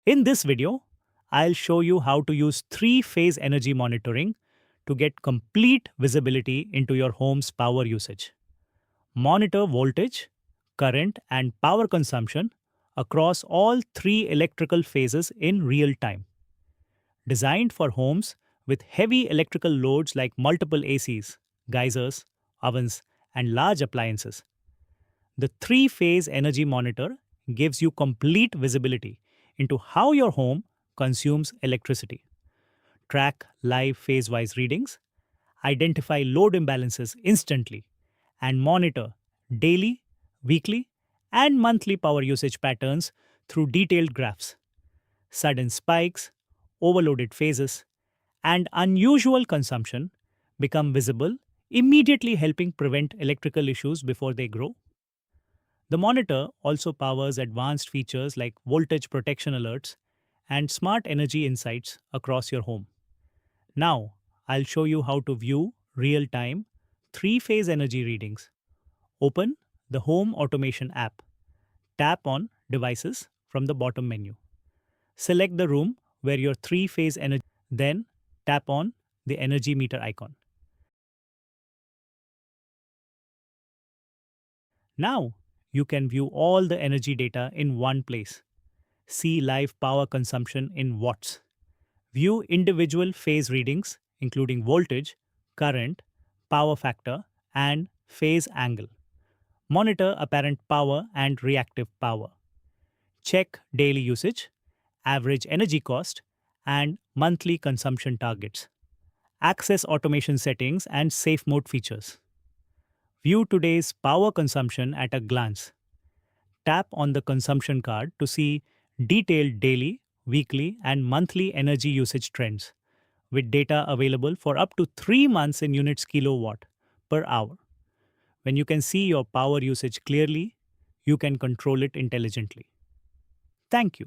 In this video, I'll show you how to use three-phase energy monitoring to get complete visibility into your home's power usage. Monitor voltage, current, and power consumption across all three electrical phases in real time. Designed for homes with heavy electrical loads like multiple ACs, geysers, ovens, and large appliances. The three-phase energy monitor gives you complete visibility into how your home consumes electricity. Track live phase-wise readings, identify load imbalances instantly, and monitor daily, weekly, and monthly power usage patterns through detailed graphs. Sudden spikes, overloaded phases, and unusual consumption become visible, immediately helping prevent electrical issues before they grow. The monitor also powers advanced features like voltage protection alerts and smart energy insights across your home. Now, I'll show you how to view real-time three-phase energy readings. Open the Home Automation app. Tap on Devices from the bottom menu. Select the room where your three-phase energy, then tap on the energy meter icon. Now, you can view all the energy data in one place. See live power consumption in watts. View individual phase readings, including voltage, current, power factor, and phase angle. Monitor apparent power and reactive power. Check daily usage, average energy cost, and monthly consumption targets. Access automation settings and safe mode features. View today's power consumption at a glance. Tap on the consumption card to see detailed daily, weekly, and monthly energy usage trends, with data available for up to 3 months in units kilowatt per hour. When you can see your power usage clearly, you can control it intelligently. Thank you.